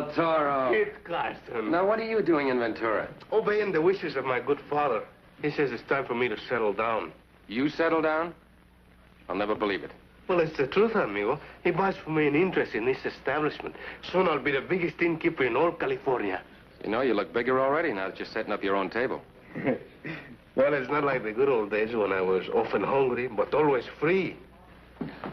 El Toro. It's Carson. Now, what are you doing in Ventura? Obeying the wishes of my good father. He says it's time for me to settle down. You settle down? I'll never believe it. Well, it's the truth, amigo. He buys for me an interest in this establishment. Soon I'll be the biggest innkeeper in all California. You know, you look bigger already now that you're setting up your own table. Well, it's not like the good old days when I was often hungry, but always free.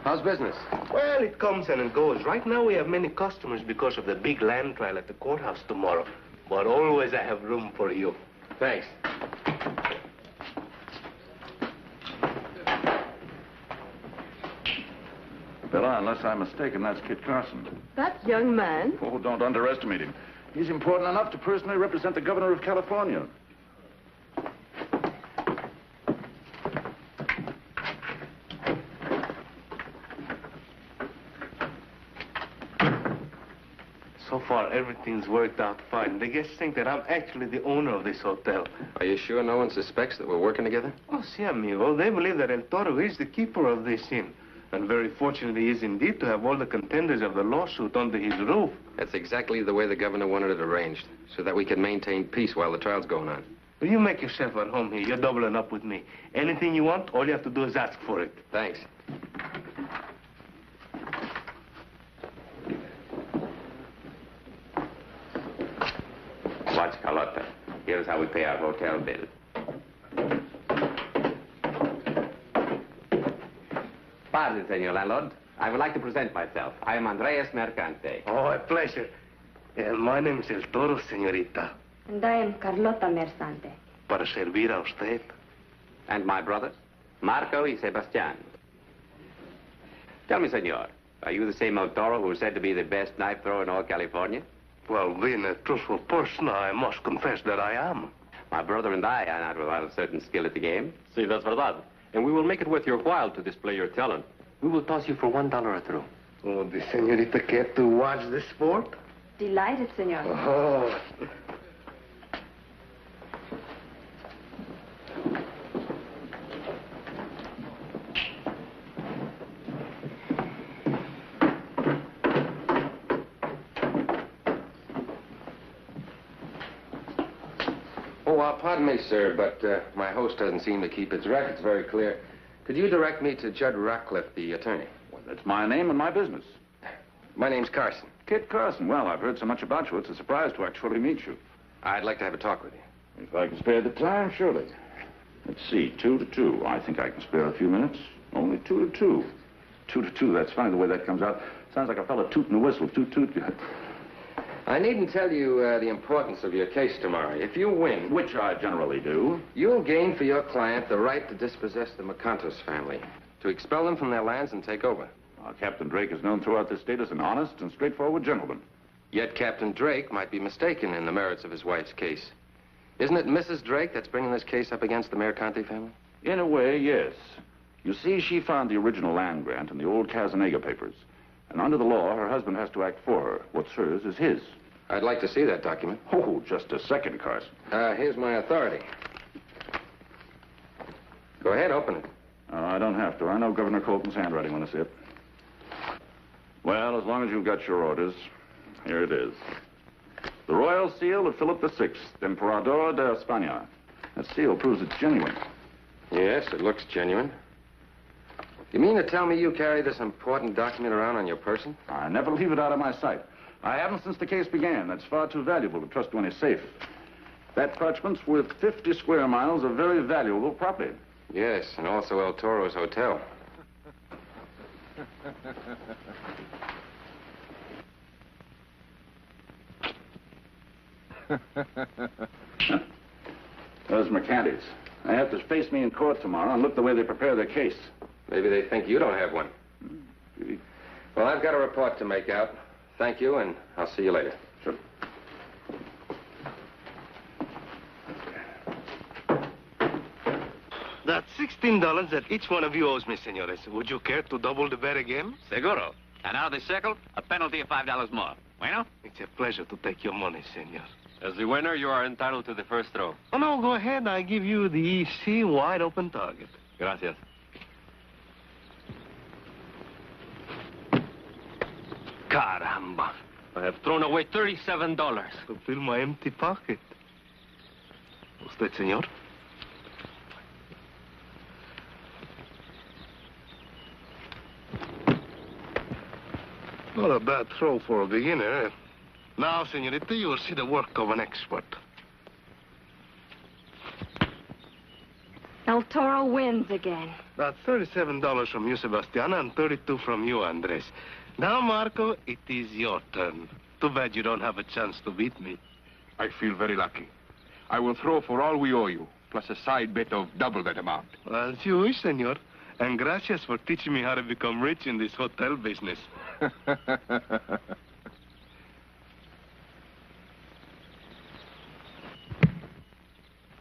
How's business? Well, it comes and it goes. Right now we have many customers because of the big land trial at the courthouse tomorrow. But always I have room for you. Thanks. Bella, unless I'm mistaken, that's Kit Carson. That young man? Oh, don't underestimate him. He's important enough to personally represent the governor of California. So far, everything's worked out fine. The guests think that I'm actually the owner of this hotel. Are you sure no one suspects that we're working together? Oh, sí, amigo. They believe that El Toro is the keeper of this inn. And very fortunate he is indeed to have all the contenders of the lawsuit under his roof. That's exactly the way the governor wanted it arranged, so that we can maintain peace while the trial's going on. Well, you make yourself at home here. You're doubling up with me. Anything you want, all you have to do is ask for it. Thanks. Watch, Carlotta. Here's how we pay our hotel bill. Pardon, senor landlord. I would like to present myself. I am Andreas Mercante. Oh, a pleasure. My name is El Toro, señorita. And I am Carlota Mersante. Para servir a usted. And my brothers, Marco y Sebastian. Tell me, senor, are you the same El Toro who is said to be the best knife thrower in all California? Well, being a truthful person, I must confess that I am. My brother and I are not without a certain skill at the game. Sí, that's verdad. And we will make it worth your while to display your talent. We will toss you for $1 a throw. Oh, the señorita care to watch the sport? Delighted, senor. Oh. Pardon me, sir, but my host doesn't seem to keep his records very clear. Could you direct me to Judd Ratcliffe, the attorney? Well, that's my name and my business. My name's Carson. Kit Carson. Well, I've heard so much about you, it's a surprise to actually meet you. I'd like to have a talk with you. If I can spare the time, surely. Let's see, 2 to 2. I think I can spare a few minutes. Only 2 to 2. 2 to 2, that's funny the way that comes out. Sounds like a fella tooting a whistle. Toot, toot. I needn't tell you the importance of your case tomorrow. If you win... Which I generally do. You'll gain for your client the right to dispossess the McContos family, to expel them from their lands and take over. Captain Drake is known throughout this state as an honest and straightforward gentleman. Yet Captain Drake might be mistaken in the merits of his wife's case. Isn't it Mrs. Drake that's bringing this case up against the Mercante family? In a way, yes. You see, she found the original land grant in the old Casanega papers. And under the law, her husband has to act for her. What's hers is his. I'd like to see that document. Oh, just a second, Carson. Here's my authority. Go ahead, open it. I don't have to. I know Governor Colton's handwriting when I see it. Well, as long as you've got your orders, here it is. The royal seal of Philip VI, Emperador de España. That seal proves it's genuine. Yes, it looks genuine. You mean to tell me you carry this important document around on your person? I never leave it out of my sight. I haven't since the case began. That's far too valuable to trust to any safe. That parchment's worth 50 square miles of very valuable property. Yes, and also El Toro's hotel. Those Mercantes. They have to face me in court tomorrow and look the way they prepare their case. Maybe they think you don't have one. Well, I've got a report to make out. Thank you, and I'll see you later. Sure. That's $16 that each one of you owes me, senores. Would you care to double the bet again? Seguro. And out of the circle, a penalty of $5 more. Bueno? It's a pleasure to take your money, senor. As the winner, you are entitled to the first throw. Oh, no, go ahead. I give you the EC wide open target. Gracias. Caramba. I have thrown away $37. To fill my empty pocket. ¿Usted, señor? Not a bad throw for a beginner. Now, señorita, you will see the work of an expert. El Toro wins again. That's $37 from you, Sebastiana, and $32 from you, Andres. Now, Marco, it is your turn. Too bad you don't have a chance to beat me. I feel very lucky. I will throw for all we owe you, plus a side bet of double that amount. Well, as you wish, senor. And gracias for teaching me how to become rich in this hotel business.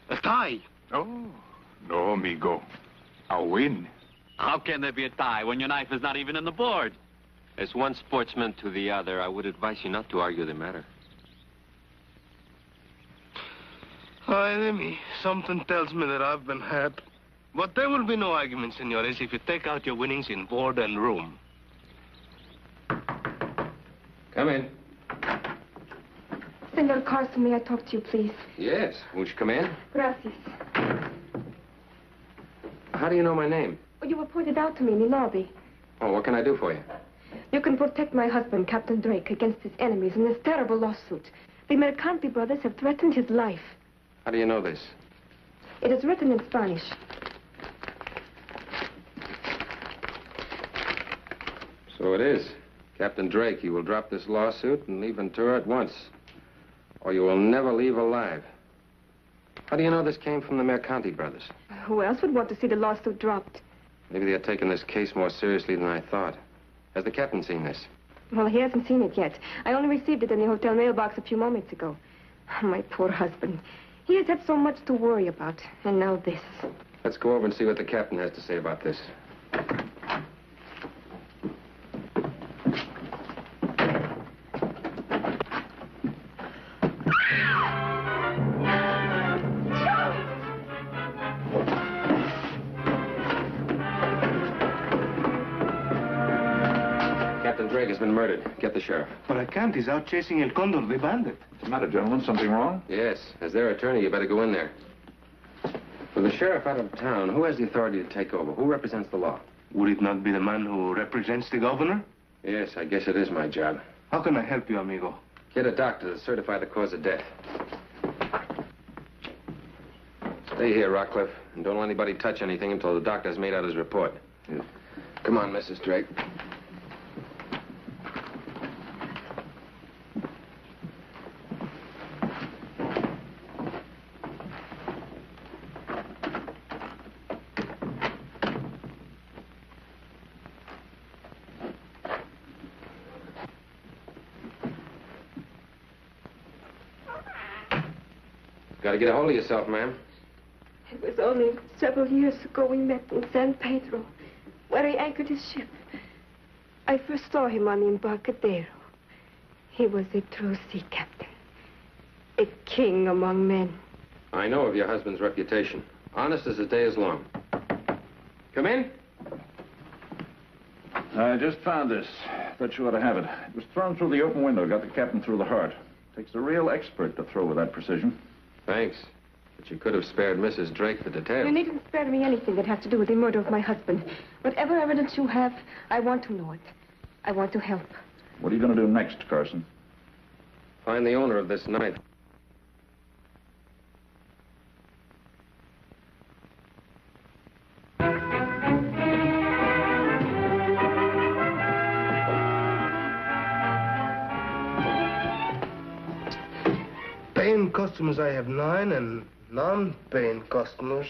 A tie. Oh, no, amigo. A win. How can there be a tie when your knife is not even in the board? As one sportsman to the other, I would advise you not to argue the matter. Ay de me. Something tells me that I've been had. But there will be no argument, senores, if you take out your winnings in board and room. Come in. Senor Carson, may I talk to you, please? Yes. Won't you come in? Gracias. How do you know my name? Well, you were pointed out to me in the lobby. Oh, what can I do for you? You can protect my husband, Captain Drake, against his enemies in this terrible lawsuit. The Mercanti brothers have threatened his life. How do you know this? It is written in Spanish. So it is. Captain Drake, you will drop this lawsuit and leave Ventura at once. Or you will never leave alive. How do you know this came from the Mercanti brothers? Who else would want to see the lawsuit dropped? Maybe they're taking this case more seriously than I thought. Has the captain seen this? Well, he hasn't seen it yet. I only received it in the hotel mailbox a few moments ago. My poor husband. He has had so much to worry about, and now this. Let's go over and see what the captain has to say about this. Captain Drake has been murdered. Get the sheriff. But I can't. He's out chasing El Condor, the bandit. What's the matter, gentlemen? Something wrong? Yes. As their attorney, you better go in there. With the sheriff out of town, who has the authority to take over? Who represents the law? Would it not be the man who represents the governor? Yes, I guess it is my job. How can I help you, amigo? Get a doctor to certify the cause of death. Stay here, Rockcliffe, and don't let anybody touch anything until the doctor's made out his report. Yes. Come on, Mrs. Drake. Got to get a hold of yourself, ma'am. It was only several years ago we met in San Pedro, where he anchored his ship. I first saw him on the Embarcadero. He was a true sea captain, a king among men. I know of your husband's reputation. Honest as the day is long. Come in. I just found this. Thought you ought to have it. It was thrown through the open window. Got the captain through the heart. Takes a real expert to throw with that precision. Thanks. But you could have spared Mrs. Drake the details. You needn't spare me anything that has to do with the murder of my husband. Whatever evidence you have, I want to know it. I want to help. What are you going to do next, Carson? Find the owner of this knife. Paying customers, I have 9, and non-paying customers,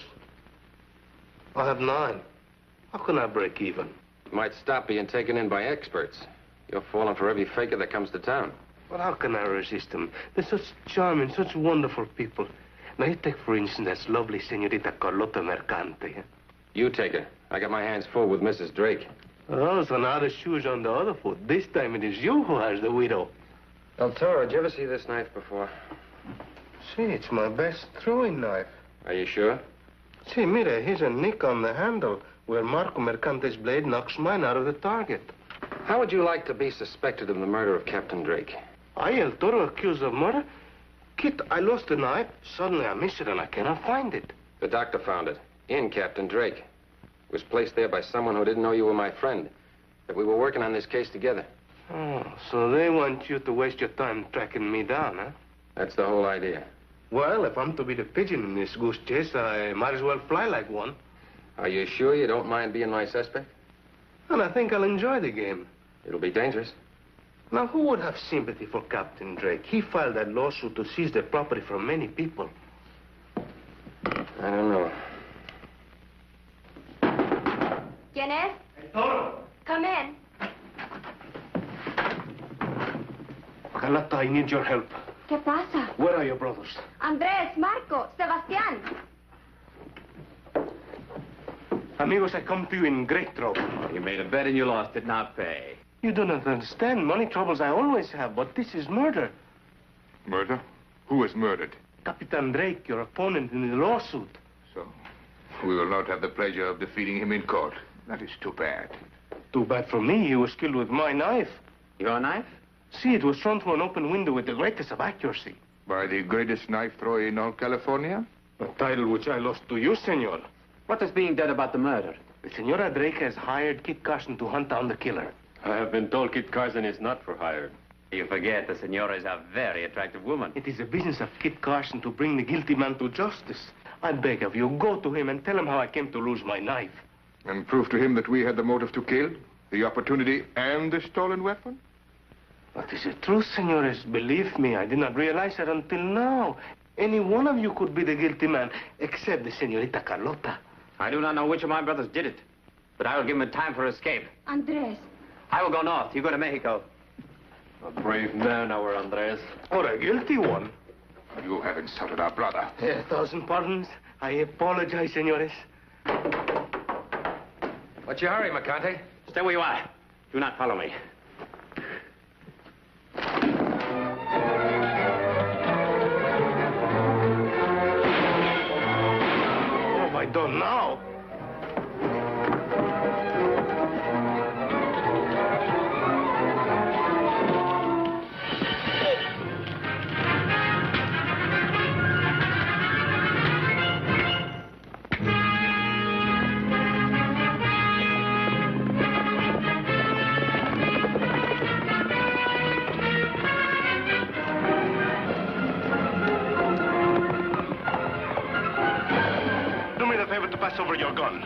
I have 9. How can I break even? You might stop being taken in by experts. You're falling for every faker that comes to town. Well, how can I resist them? They're such charming, such wonderful people. Now, you take, for instance, that lovely senorita Carlota Mercante. You take her. I got my hands full with Mrs. Drake. Oh, so now the shoe's on the other foot. This time it is you who has the widow. El Toro, did you ever see this knife before? See, it's my best throwing knife. Are you sure? See, mire, here's a nick on the handle where Marco Mercante's blade knocks mine out of the target. How would you like to be suspected of the murder of Captain Drake? I, El Toro, accused of murder? Kid, I lost the knife. Suddenly I miss it and I cannot find it. The doctor found it. In Captain Drake. It was placed there by someone who didn't know you were my friend. That we were working on this case together. Oh, so they want you to waste your time tracking me down, huh? That's the whole idea. Well, if I'm to be the pigeon in this goose chase, I might as well fly like one. Are you sure you don't mind being my suspect? And I think I'll enjoy the game. It'll be dangerous. Now, who would have sympathy for Captain Drake? He filed that lawsuit to seize the property from many people. I don't know. ¿Quién es? El Toro. Come in. Carlota, I need your help. ¿Qué pasa? Where are your brothers? Andrés, Marco, Sebastián. Amigos, I come to you in great trouble. You made a bet and you lost it, now pay. You do not understand. Money troubles I always have, but this is murder. Murder? Who was murdered? Capitan Drake, your opponent in the lawsuit. So, we will not have the pleasure of defeating him in court. That is too bad. Too bad for me. He was killed with my knife. Your knife? See, it was thrown through an open window with the greatest of accuracy. By the greatest knife thrower in all California? A title which I lost to you, senor. What is being done about the murder? The Senora Drake has hired Kit Carson to hunt down the killer. I have been told Kit Carson is not for hire. You forget the senora is a very attractive woman. It is the business of Kit Carson to bring the guilty man to justice. I beg of you, go to him and tell him how I came to lose my knife. And prove to him that we had the motive to kill, the opportunity, and the stolen weapon? But is it true, senores? Believe me, I did not realize it until now. Any one of you could be the guilty man, except the senorita Carlota. I do not know which of my brothers did it, but I will give him time for escape. Andrés. I will go north. You go to Mexico. A brave man, our Andres. Or a guilty one. You have insulted our brother. 1,000 pardons. I apologize, senores. What's your hurry, Mercante? Stay where you are. Do not follow me. What have I done now? Do me the favor to pass over your gun.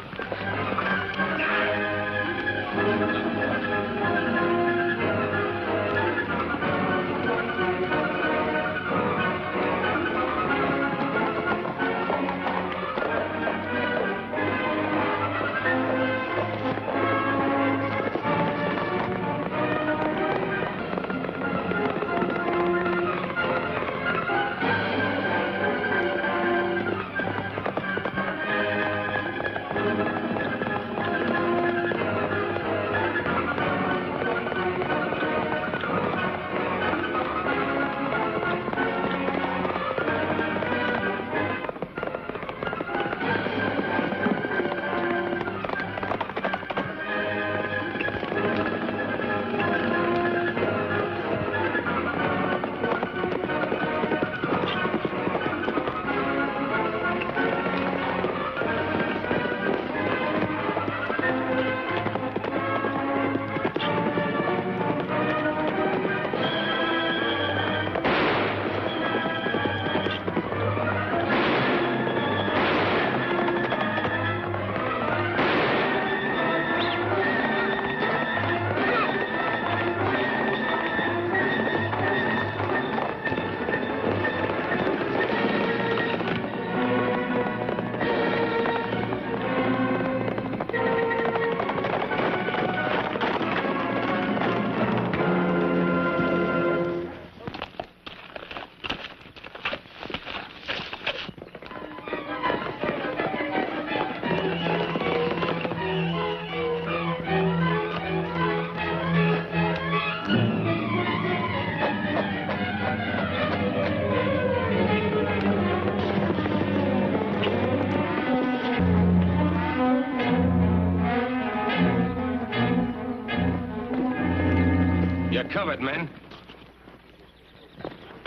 You're covered, men.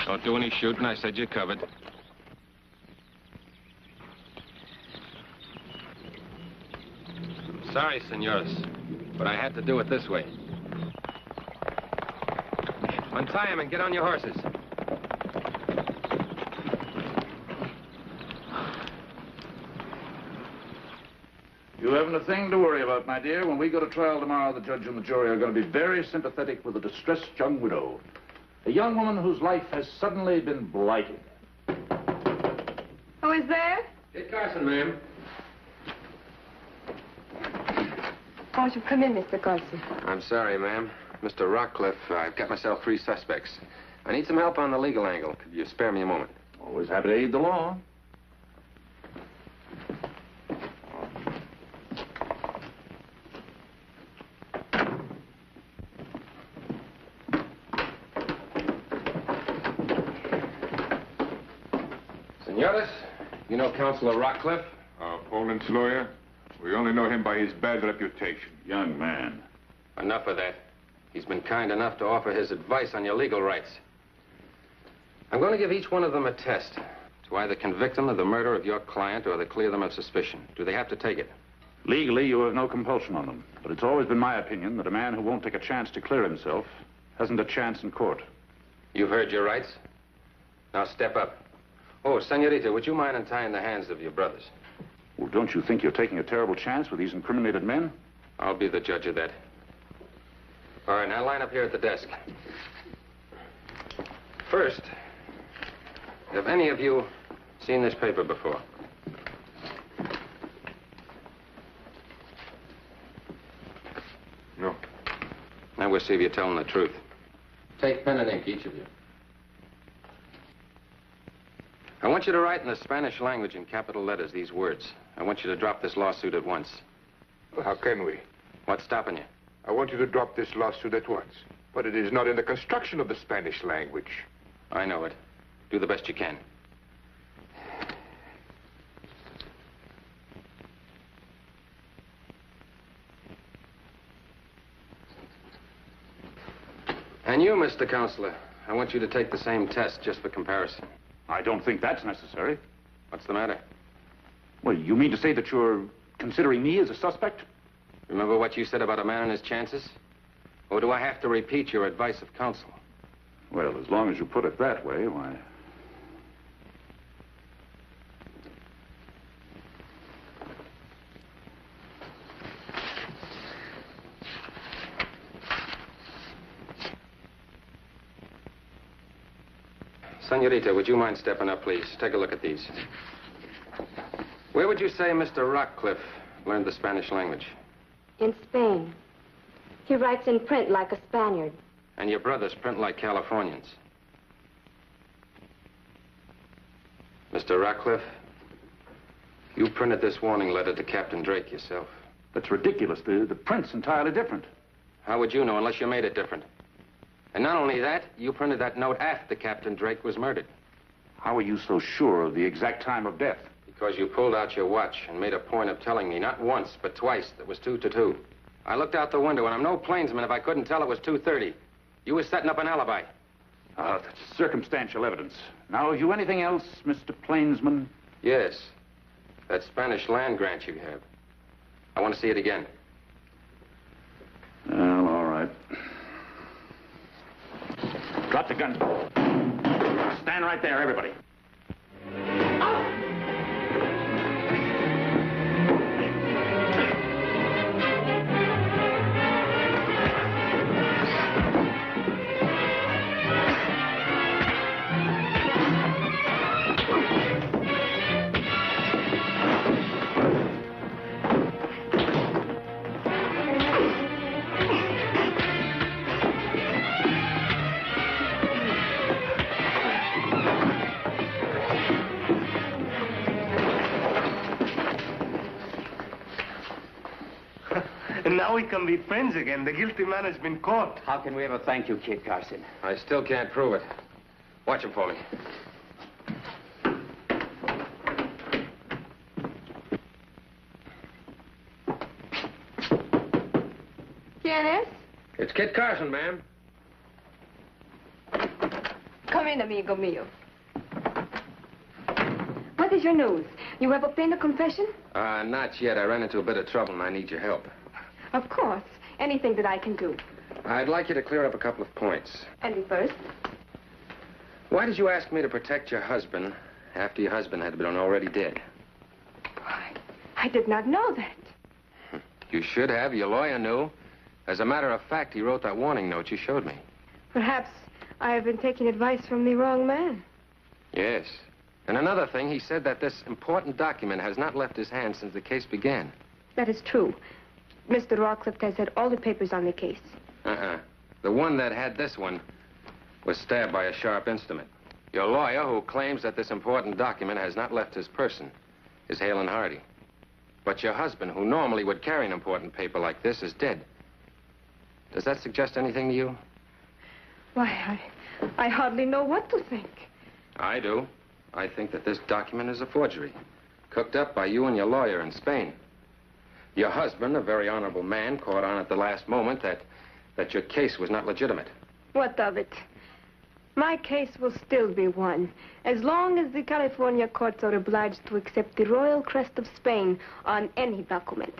Don't do any shooting. I said you're covered. Sorry, senores, but I had to do it this way. Untie him and get on your horses. You haven't a thing to worry about, my dear. When we go to trial tomorrow, the judge and the jury are going to be very sympathetic with a distressed young widow. A young woman whose life has suddenly been blighted. Who is there? Kit Carson, ma'am. Won't you come in, Mr. Carson? I'm sorry, ma'am. Mr. Rockcliffe, I've got myself 3 suspects. I need some help on the legal angle. Could you spare me a moment? Always happy to aid the law. Senores, you know Counselor Rockcliffe? Poland's lawyer? We only know him by his bad reputation. Young man. Enough of that. He's been kind enough to offer his advice on your legal rights. I'm going to give each one of them a test to either convict them of the murder of your client or to clear them of suspicion. Do they have to take it? Legally, you have no compulsion on them. But it's always been my opinion that a man who won't take a chance to clear himself hasn't a chance in court. You've heard your rights. Now step up. Oh, senorita, would you mind untying the hands of your brothers? Well, don't you think you're taking a terrible chance with these incriminated men? I'll be the judge of that. All right, now line up here at the desk. First, have any of you seen this paper before? No. Now we'll see if you're telling the truth. Take pen and ink, each of you. I want you to write in the Spanish language in capital letters these words. I want you to drop this lawsuit at once. Well, how can we? What's stopping you? I want you to drop this lawsuit at once. But it is not in the construction of the Spanish language. I know it. Do the best you can. And you, Mr. Counselor, I want you to take the same test just for comparison. I don't think that's necessary. What's the matter? Well, you mean to say that you're considering me as a suspect? Remember what you said about a man and his chances? Or do I have to repeat your advice of counsel? Well, as long as you put it that way, why... Senorita, would you mind stepping up, please? Take a look at these. Where would you say Mr. Rockcliffe learned the Spanish language? In Spain. He writes in print like a Spaniard. And your brothers print like Californians. Mr. Rockcliffe, you printed this warning letter to Captain Drake yourself. That's ridiculous. The print's entirely different. How would you know unless you made it different? And not only that, you printed that note after Captain Drake was murdered. How are you so sure of the exact time of death? Because you pulled out your watch and made a point of telling me not once, but twice, that it was 2 to 2. I looked out the window, and I'm no plainsman if I couldn't tell it was 2:30. You were setting up an alibi. That's circumstantial evidence. Now, have you anything else, Mr. Plainsman? Yes. That Spanish land grant you have. I want to see it again. Well, all right. Drop the gun. Stand right there, everybody. And now we can be friends again. The guilty man has been caught. How can we ever thank you, Kid Carson? I still can't prove it. Watch him, Foley. ¿Quién es? It's Kit Carson, ma'am. Come in, amigo mío. What is your news? You have obtained a confession? Not yet. I ran into a bit of trouble, and I need your help. Of course. Anything that I can do. I'd like you to clear up a couple of points. And first? Why did you ask me to protect your husband after your husband had been already dead? I did not know that. You should have. Your lawyer knew. As a matter of fact, he wrote that warning note you showed me. Perhaps I have been taking advice from the wrong man. Yes. And another thing, he said that this important document has not left his hands since the case began. That is true. Mr. Rawcliffe has had all the papers on the case. The one that had this one was stabbed by a sharp instrument. Your lawyer, who claims that this important document has not left his person, is hale and hearty. But your husband, who normally would carry an important paper like this, is dead. Does that suggest anything to you? Why, I hardly know what to think. I do. I think that this document is a forgery, cooked up by you and your lawyer in Spain. Your husband, a very honorable man, caught on at the last moment that your case was not legitimate. What of it? My case will still be won, as long as the California courts are obliged to accept the royal crest of Spain on any document.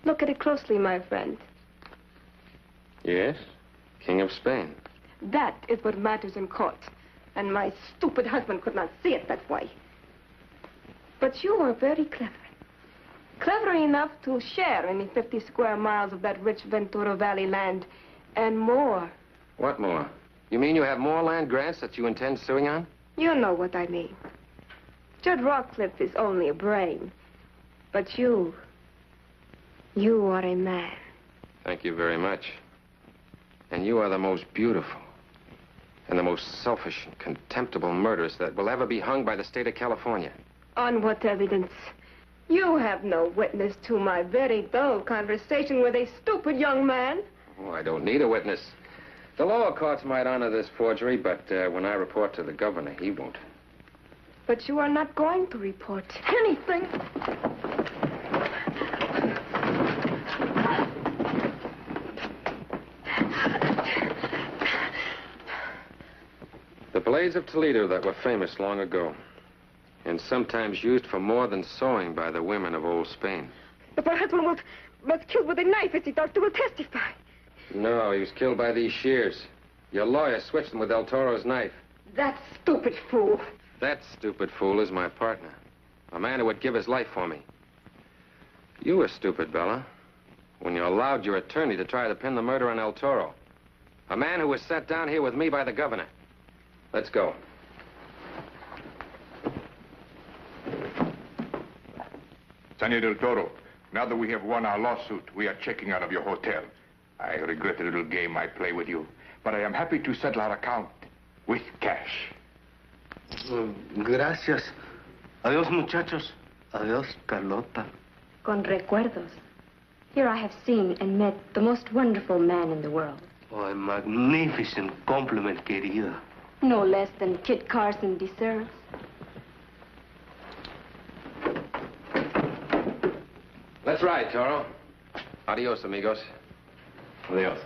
Look at it closely, my friend. Yes, King of Spain. That is what matters in court, and my stupid husband could not see it that way. But you are very clever. Clever enough to share in the 50 square miles of that rich Ventura Valley land, and more. What more? You mean you have more land grants that you intend suing on? You know what I mean. Judd Rawcliffe is only a brain. But you are a man. Thank you very much. And you are the most beautiful and the most selfish and contemptible murderess that will ever be hung by the state of California. On what evidence? You have no witness to my very dull conversation with a stupid young man. Oh, I don't need a witness. The lower courts might honor this forgery, but when I report to the governor, he won't. But you are not going to report anything. The blades of Toledo that were famous long ago, and sometimes used for more than sewing by the women of old Spain. If my husband was killed with a knife, as the doctor will testify. No, he was killed by these shears. Your lawyer switched them with El Toro's knife. That stupid fool. That stupid fool is my partner. A man who would give his life for me. You were stupid, Bella, when you allowed your attorney to try to pin the murder on El Toro. A man who was set down here with me by the governor. Let's go. Senor Del Toro, now that we have won our lawsuit, we are checking out of your hotel. I regret the little game I play with you, but I am happy to settle our account with cash. Gracias. Adiós, muchachos. Adiós, Carlota. Con recuerdos. Here I have seen and met the most wonderful man in the world. Oh, a magnificent compliment, querida. No less than Kit Carson deserves. Let's ride, Toro. Adios, amigos. Adios.